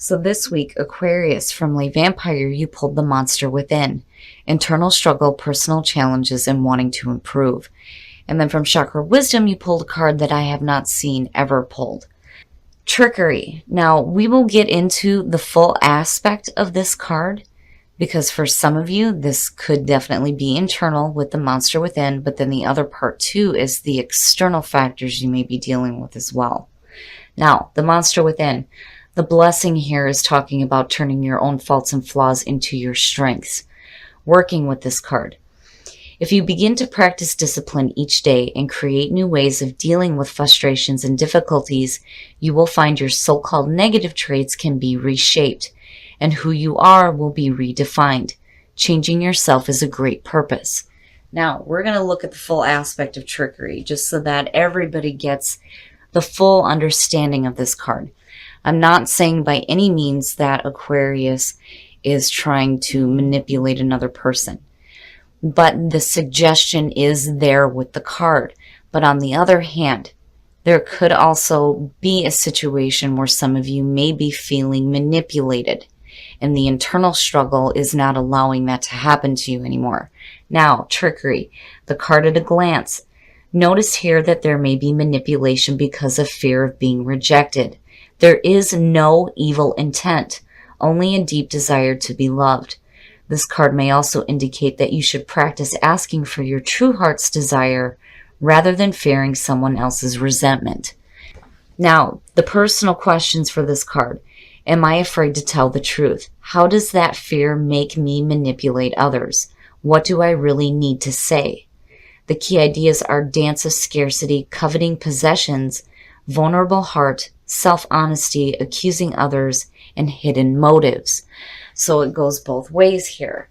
So this week, Aquarius, from Lay Vampire, you pulled the monster within. Internal struggle, personal challenges, and wanting to improve. And then from Chakra Wisdom, you pulled a card that I have not seen ever pulled. Trickery. Now, we will get into the full aspect of this card, because for some of you, this could definitely be internal with the monster within, but then the other part too is the external factors you may be dealing with as well. Now, the monster within. The blessing here is talking about turning your own faults and flaws into your strengths. Working with this card. If you begin to practice discipline each day and create new ways of dealing with frustrations and difficulties, you will find your so-called negative traits can be reshaped, and who you are will be redefined. Changing yourself is a great purpose. Now, we're going to look at the full aspect of trickery, just so that everybody gets the full understanding of this card. I'm not saying by any means that Aquarius is trying to manipulate another person. But the suggestion is there with the card. But on the other hand, there could also be a situation where some of you may be feeling manipulated. And the internal struggle is not allowing that to happen to you anymore. Now, trickery, the card at a glance. Notice here that there may be manipulation because of fear of being rejected. There is no evil intent. Only a deep desire to be loved. This card may also indicate that you should practice asking for your true heart's desire rather than fearing someone else's resentment. Now, the personal questions for this card. Am I afraid to tell the truth? How does that fear make me manipulate others? What do I really need to say? The key ideas are dance of scarcity, coveting possessions, vulnerable heart, self-honesty, accusing others, and hidden motives. So it goes both ways here.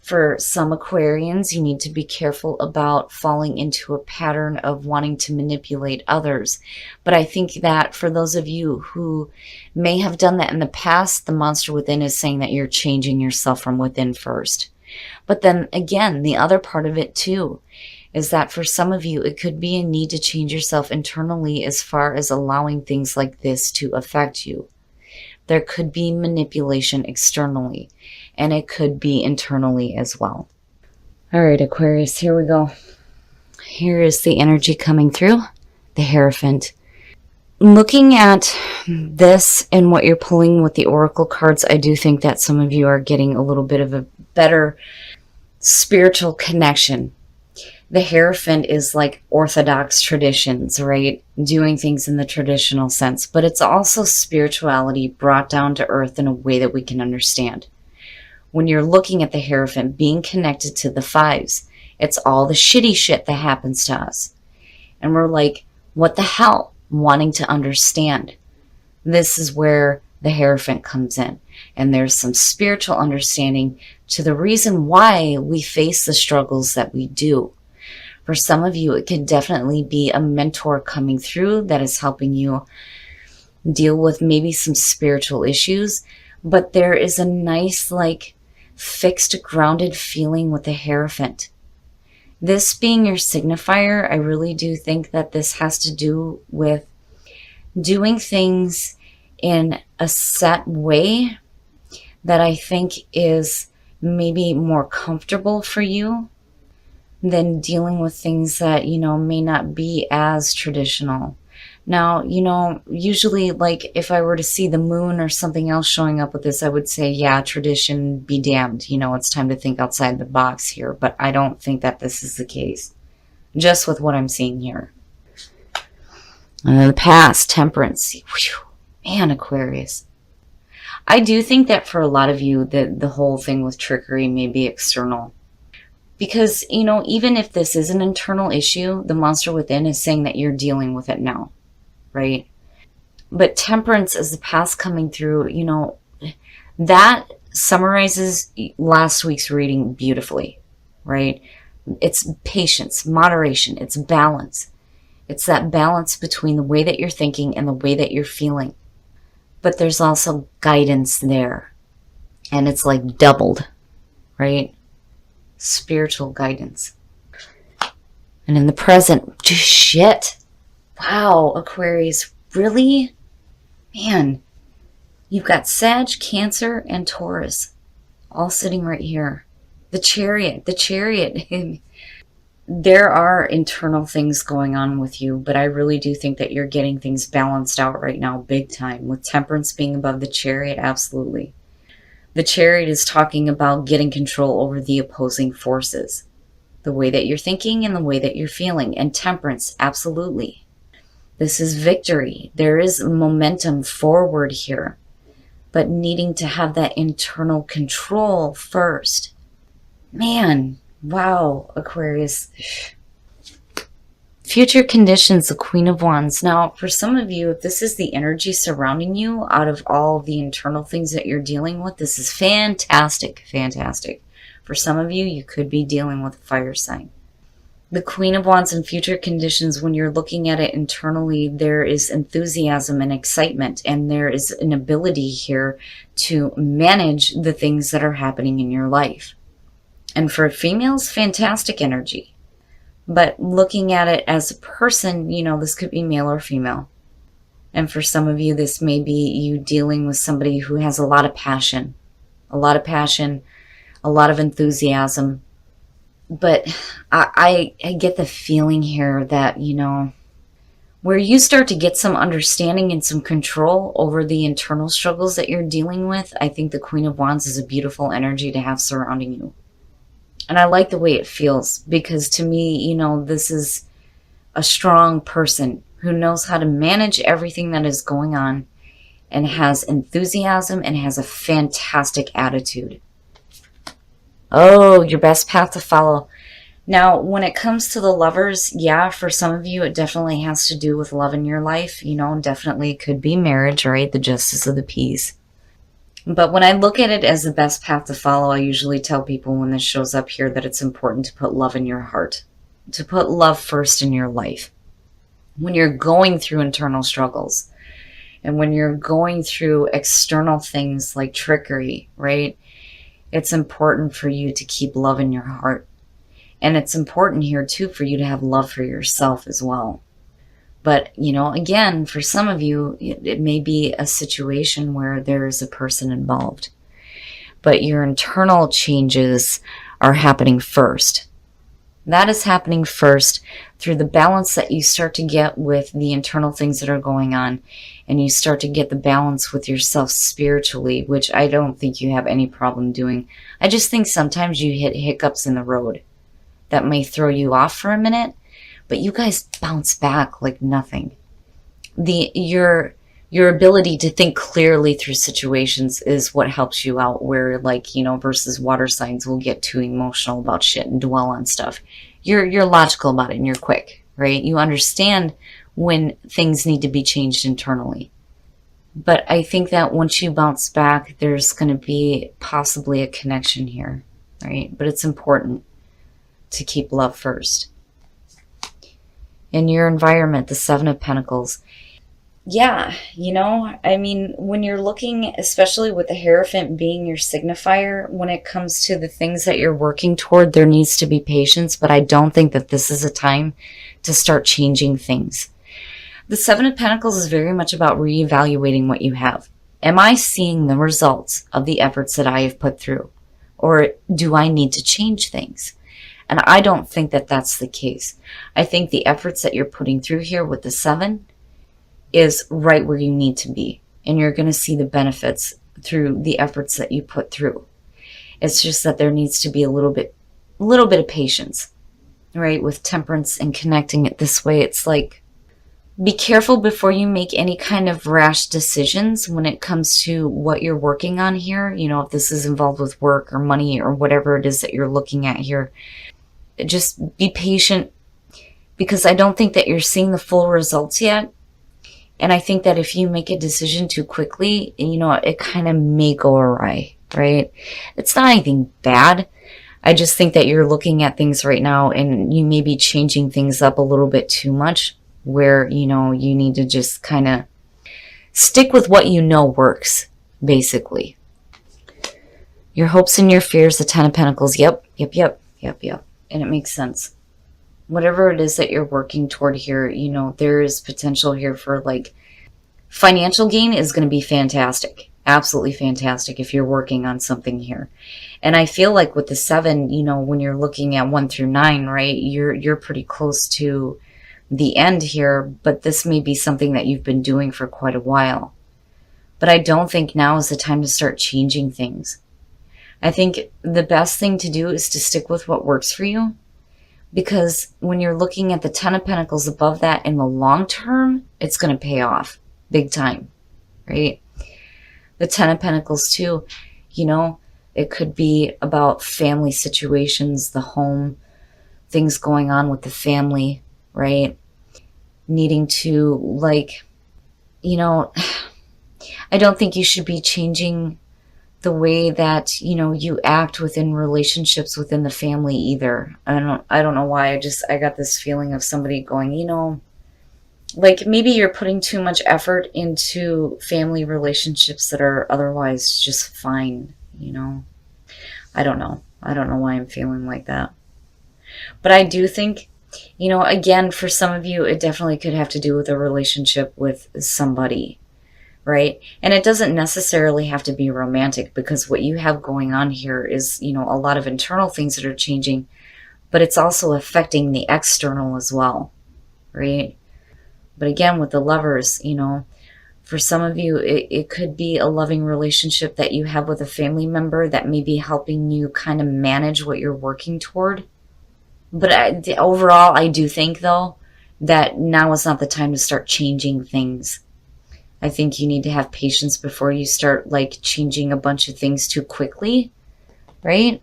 For some Aquarians, you need to be careful about falling into a pattern of wanting to manipulate others. But I think that for those of you who may have done that in the past, the monster within is saying that you're changing yourself from within first. But then again, the other part of it too is that for some of you, it could be a need to change yourself internally as far as allowing things like this to affect you. There could be manipulation externally, and it could be internally as well. All right, Aquarius, here we go. Here is the energy coming through, the Hierophant. Looking at this and what you're pulling with the Oracle cards, I do think that some of you are getting a little bit of a better spiritual connection. The Hierophant is like Orthodox traditions, right? Doing things in the traditional sense. But it's also spirituality brought down to earth in a way that we can understand. When you're looking at the Hierophant, being connected to the fives, it's all the shitty shit that happens to us. And we're like, what the hell? Wanting to understand. This is where the Hierophant comes in. And there's some spiritual understanding to the reason why we face the struggles that we do. For some of you, it could definitely be a mentor coming through that is helping you deal with maybe some spiritual issues. But there is a nice, like, fixed, grounded feeling with the Hierophant. This being your signifier, I really do think that this has to do with doing things in a set way that I think is maybe more comfortable for you than dealing with things that, you know, may not be as traditional. Now, you know, usually, like, if I were to see the moon or something else showing up with this, I would say, yeah, tradition be damned. You know, it's time to think outside the box here. But I don't think that this is the case, just with what I'm seeing here. And in the past, temperance. Whew, man, Aquarius. I do think that for a lot of you, the whole thing with trickery may be external. Because, you know, even if this is an internal issue, the monster within is saying that you're dealing with it now, right? But temperance is the past coming through, you know, that summarizes last week's reading beautifully, right? It's patience, moderation, it's balance. It's that balance between the way that you're thinking and the way that you're feeling. But there's also guidance there. And it's like doubled, right? Spiritual guidance. And in the present, just shit. Wow, Aquarius, really? Man, You've got Sag, Cancer, and Taurus all sitting right here. The Chariot. There are internal things going on with you, but I really do think that you're getting things balanced out right now, big time, with Temperance being above the Chariot, absolutely. The Chariot is talking about getting control over the opposing forces, the way that you're thinking and the way that you're feeling, and Temperance, absolutely. This is victory. There is momentum forward here, but needing to have that internal control first. Man, wow, Aquarius. Future conditions, the Queen of Wands. Now, for some of you, if this is the energy surrounding you out of all the internal things that you're dealing with, this is fantastic, fantastic. For some of you, you could be dealing with a fire sign. The Queen of Wands and future conditions, when you're looking at it internally, there is enthusiasm and excitement, and there is an ability here to manage the things that are happening in your life. And for females, fantastic energy. But looking at it as a person, you know, this could be male or female. And for some of you, this may be you dealing with somebody who has a lot of passion, a lot of enthusiasm. But I get the feeling here that, you know, where you start to get some understanding and some control over the internal struggles that you're dealing with, I think the Queen of Wands is a beautiful energy to have surrounding you. And I like the way it feels, because to me, you know, this is a strong person who knows how to manage everything that is going on and has enthusiasm and has a fantastic attitude. Oh, your best path to follow. Now, when it comes to the lovers, yeah, for some of you, it definitely has to do with love in your life. You know, definitely could be marriage, right? The Justice of the Peace. But when I look at it as the best path to follow, I usually tell people when this shows up here that it's important to put love in your heart, to put love first in your life. When you're going through internal struggles and when you're going through external things like trickery, right? It's important for you to keep love in your heart. And it's important here too for you to have love for yourself as well. But, you know, again, for some of you, it may be a situation where there is a person involved. But your internal changes are happening first. That is happening first through the balance that you start to get with the internal things that are going on. And you start to get the balance with yourself spiritually, which I don't think you have any problem doing. I just think sometimes you hit hiccups in the road that may throw you off for a minute. But you guys bounce back like nothing. Your ability to think clearly through situations is what helps you out, where, like, you know, versus water signs will get too emotional about shit and dwell on stuff. You're logical about it and you're quick, right? You understand when things need to be changed internally. But I think that once you bounce back, there's going to be possibly a connection here, right? But it's important to keep love first. In your environment, the Seven of Pentacles. Yeah, you know, I mean, when you're looking, especially with the Hierophant being your signifier, when it comes to the things that you're working toward, there needs to be patience, but I don't think that this is a time to start changing things. The Seven of Pentacles is very much about reevaluating what you have. Am I seeing the results of the efforts that I have put through? Or do I need to change things? And I don't think that that's the case. I think the efforts that you're putting through here with the 7 is right where you need to be. And you're going to see the benefits through the efforts that you put through. It's just that there needs to be a little bit of patience, right? With Temperance and connecting it this way. It's like, be careful before you make any kind of rash decisions when it comes to what you're working on here. You know, if this is involved with work or money or whatever it is that you're looking at here. Just be patient, because I don't think that you're seeing the full results yet. And I think that if you make a decision too quickly, you know, it kind of may go awry, right? It's not anything bad. I just think that you're looking at things right now and you may be changing things up a little bit too much, where, you know, you need to just kind of stick with what you know works, basically. Your hopes and your fears, the Ten of Pentacles. Yep. And it makes sense. Whatever it is that you're working toward here, you know, there is potential here for, like, financial gain is going to be fantastic. Absolutely fantastic if you're working on something here. And I feel like with the 7, you know, when you're looking at 1 through 9, right, you're pretty close to the end here, but this may be something that you've been doing for quite a while. But I don't think now is the time to start changing things. I think the best thing to do is to stick with what works for you, because when you're looking at the 10 of Pentacles above that in the long term, it's going to pay off big time, right? The 10 of Pentacles too, you know, it could be about family situations, the home, things going on with the family, right? Needing to, like, you know, I don't think you should be changing the way that, you know, you act within relationships within the family either. I don't know why. I got this feeling of somebody going, you know, like maybe you're putting too much effort into family relationships that are otherwise just fine, you know. I don't know. I don't know why I'm feeling like that. But I do think, you know, again, for some of you, it definitely could have to do with a relationship with somebody, right? And it doesn't necessarily have to be romantic, because what you have going on here is, you know, a lot of internal things that are changing, but it's also affecting the external as well, right? But again, with the Lovers, you know, for some of you, it could be a loving relationship that you have with a family member that may be helping you kind of manage what you're working toward. But overall, I do think, though, that now is not the time to start changing things. I think you need to have patience before you start, like, changing a bunch of things too quickly, right?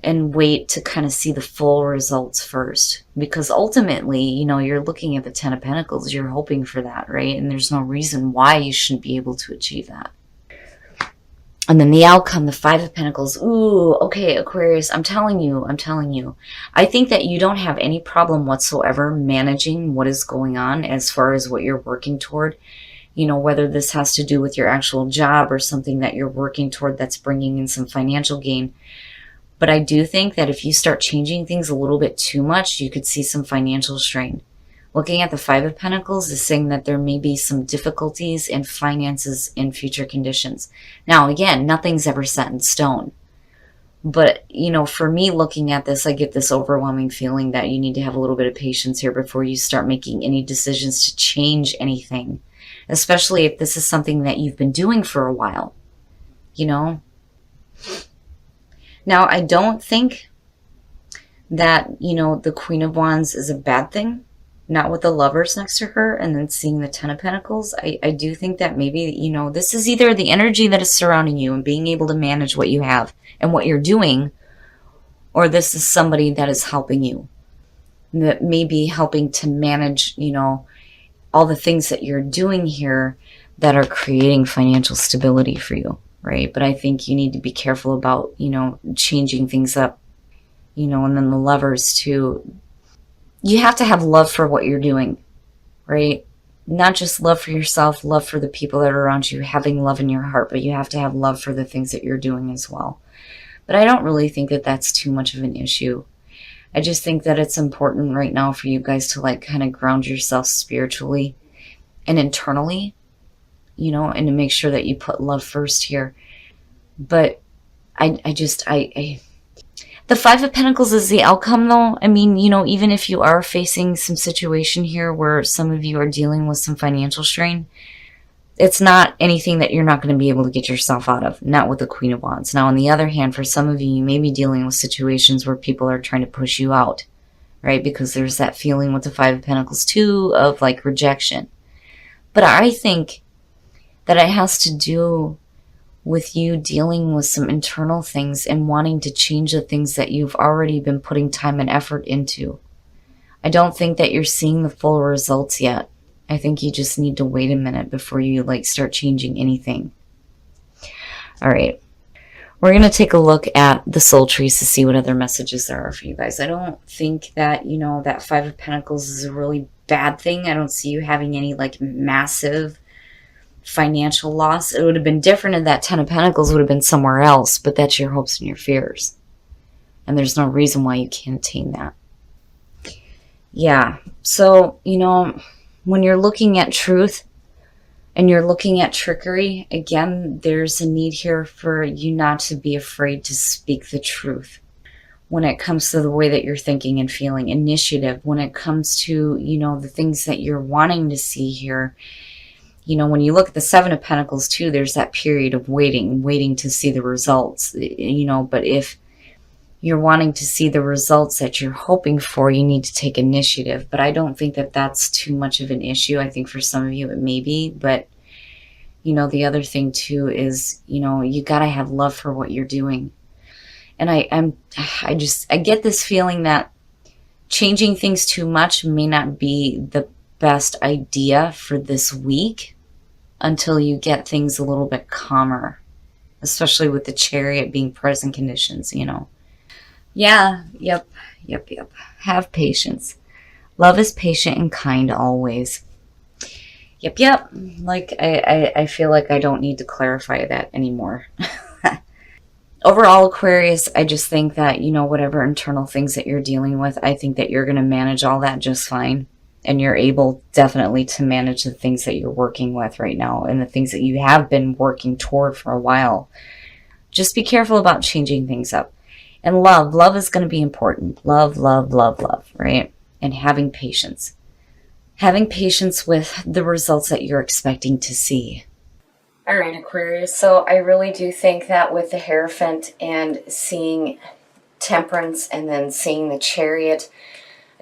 And wait to kind of see the full results first. Because ultimately, you know, you're looking at the 10 of Pentacles, you're hoping for that, right? And there's no reason why you shouldn't be able to achieve that. And then the outcome, the 5 of Pentacles. Ooh, okay, Aquarius, I'm telling you. I think that you don't have any problem whatsoever managing what is going on as far as what you're working toward. You know, whether this has to do with your actual job or something that you're working toward that's bringing in some financial gain. But I do think that if you start changing things a little bit too much, you could see some financial strain. Looking at the 5 of Pentacles is saying that there may be some difficulties in finances in future conditions. Now, again, nothing's ever set in stone. But, you know, for me looking at this, I get this overwhelming feeling that you need to have a little bit of patience here before you start making any decisions to change anything. Especially if this is something that you've been doing for a while, you know? Now, I don't think that, you know, the Queen of Wands is a bad thing. Not with the Lovers next to her and then seeing the 10 of Pentacles. I do think that maybe, you know, this is either the energy that is surrounding you and being able to manage what you have and what you're doing, or this is somebody that is helping you, that may be helping to manage, you know, all the things that you're doing here that are creating financial stability for you, right? But I think you need to be careful about, you know, changing things up, you know. And then the Lovers too. You have to have love for what you're doing, right? Not just love for yourself, love for the people that are around you, having love in your heart, but you have to have love for the things that you're doing as well. But I don't really think that that's too much of an issue. I just think that it's important right now for you guys to, like, kind of ground yourself spiritually and internally, you know, and to make sure that you put love first here. But the 5 of Pentacles is the outcome, though. I mean, you know, even if you are facing some situation here where some of you are dealing with some financial strain, it's not anything that you're not going to be able to get yourself out of, not with the Queen of Wands. Now, on the other hand, for some of you, you may be dealing with situations where people are trying to push you out, right? Because there's that feeling with the 5 of Pentacles, too, of, like, rejection. But I think that it has to do with you dealing with some internal things and wanting to change the things that you've already been putting time and effort into. I don't think that you're seeing the full results yet. I think you just need to wait a minute before you, like, start changing anything. All right. We're going to take a look at the soul trees to see what other messages there are for you guys. I don't think that, you know, that 5 of Pentacles is a really bad thing. I don't see you having any, like, massive financial loss. It would have been different if that 10 of Pentacles would have been somewhere else, but that's your hopes and your fears. And there's no reason why you can't attain that. Yeah. So, you know, when you're looking at truth, and you're looking at trickery, again, there's a need here for you not to be afraid to speak the truth when it comes to the way that you're thinking and feeling. Initiative when it comes to, the things that you're wanting to see here. When you look at the Seven of Pentacles too, there's that period of waiting to see the results, but if you're wanting to see the results that you're hoping for, you need to take initiative. But I don't think that that's too much of an issue. I think for some of you it may be, but the other thing too is, you got to have love for what you're doing. And I get this feeling that changing things too much may not be the best idea for this week until you get things a little bit calmer, especially with the Chariot being present conditions, Yeah, yep. Have patience. Love is patient and kind always. Yep. Like, I feel like I don't need to clarify that anymore. Overall, Aquarius, I just think that, whatever internal things that you're dealing with, I think that you're going to manage all that just fine. And you're able definitely to manage the things that you're working with right now and the things that you have been working toward for a while. Just be careful about changing things up. And love is going to be important. Love, right? And having patience. Having patience with the results that you're expecting to see. All right, Aquarius. So I really do think that with the Hierophant and seeing Temperance and then seeing the Chariot,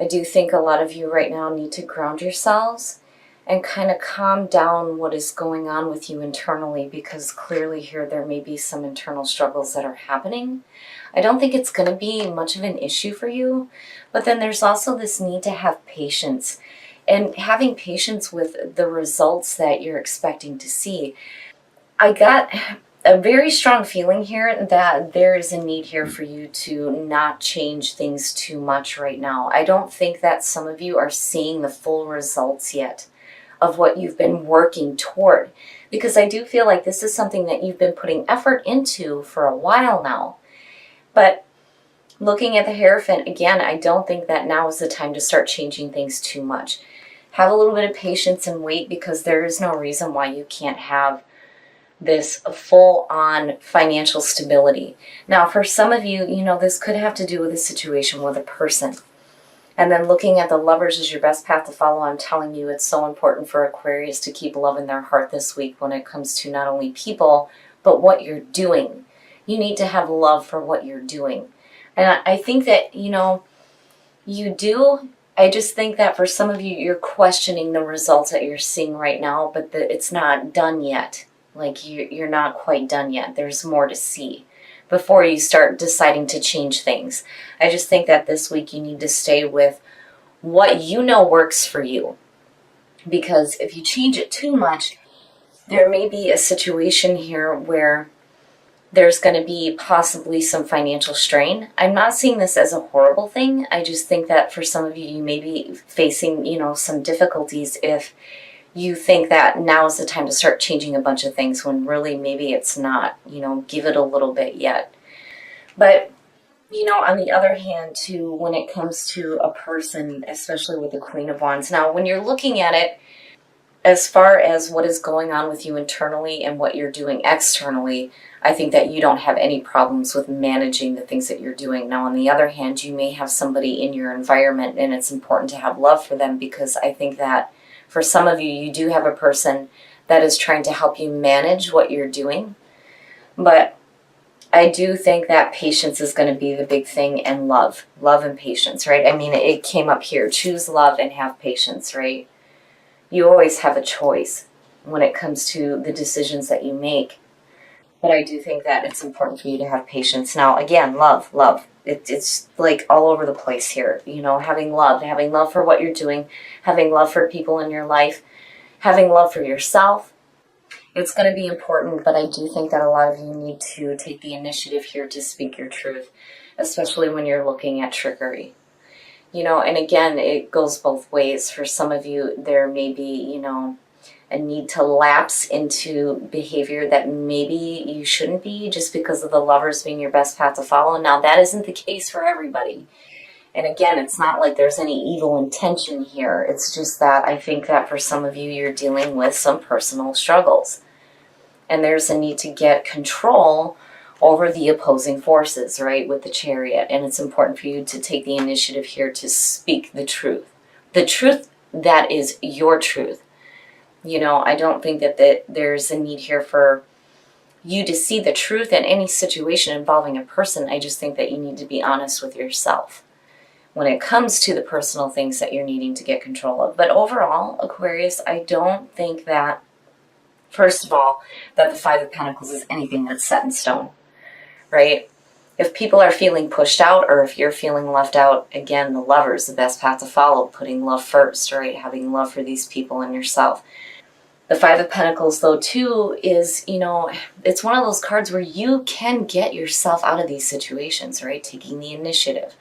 I do think a lot of you right now need to ground yourselves and kind of calm down what is going on with you internally, because clearly here there may be some internal struggles that are happening. I don't think it's going to be much of an issue for you, but then there's also this need to have patience and having patience with the results that you're expecting to see. I got a very strong feeling here that there is a need here for you to not change things too much right now. I don't think that some of you are seeing the full results yet of what you've been working toward, because I do feel like this is something that you've been putting effort into for a while now. But looking at the Hierophant, again, I don't think that now is the time to start changing things too much. Have a little bit of patience and wait, because there is no reason why you can't have this full-on financial stability. Now, for some of you, this could have to do with a situation with a person. And then looking at the Lovers as your best path to follow, I'm telling you, it's so important for Aquarius to keep love in their heart this week when it comes to not only people, but what you're doing. You need to have love for what you're doing. And I think that, you do. I just think that for some of you, you're questioning the results that you're seeing right now, but it's not done yet. Like, you're not quite done yet. There's more to see before you start deciding to change things. I just think that this week you need to stay with what works for you. Because if you change it too much, there may be a situation here where there's going to be possibly some financial strain. I'm not seeing this as a horrible thing. I just think that for some of you, you may be facing, some difficulties if you think that now is the time to start changing a bunch of things when really maybe it's not. Give it a little bit yet. But, on the other hand, too, when it comes to a person, especially with the Queen of Wands, now when you're looking at it, as far as what is going on with you internally and what you're doing externally, I think that you don't have any problems with managing the things that you're doing. Now, on the other hand, you may have somebody in your environment, and it's important to have love for them, because I think that for some of you, you do have a person that is trying to help you manage what you're doing. But I do think that patience is going to be the big thing, and love and patience, right? I mean, it came up here. Choose love and have patience, right? You always have a choice when it comes to the decisions that you make. But I do think that it's important for you to have patience. Now, again, love. It's like all over the place here. Having love for what you're doing, having love for people in your life, having love for yourself. It's going to be important, but I do think that a lot of you need to take the initiative here to speak your truth, especially when you're looking at trickery. And again, it goes both ways. For some of you, there may be, a need to lapse into behavior that maybe you shouldn't be, just because of the Lovers being your best path to follow. Now, that isn't the case for everybody. And again, it's not like there's any evil intention here. It's just that I think that for some of you, you're dealing with some personal struggles. And there's a need to get control over the opposing forces, right, with the Chariot. And it's important for you to take the initiative here to speak the truth. The truth that is your truth. You know, I don't think that there's a need here for you to see the truth in any situation involving a person. I just think that you need to be honest with yourself when it comes to the personal things that you're needing to get control of. But overall, Aquarius, I don't think that, first of all, that the Five of Pentacles is anything that's set in stone, right? If people are feeling pushed out, or if you're feeling left out, again, the Lover is the best path to follow, putting love first, right? Having love for these people and yourself. The Five of Pentacles, though, too, is, you know, it's one of those cards where you can get yourself out of these situations, right? Taking the initiative.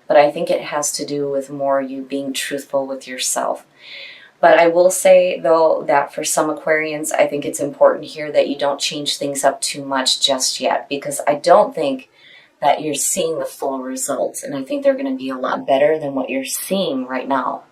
But I think it has to do with more you being truthful with yourself. But I will say, though, that for some Aquarians, I think it's important here that you don't change things up too much just yet, because I don't think that you're seeing the full results. And I think they're going to be a lot better than what you're seeing right now.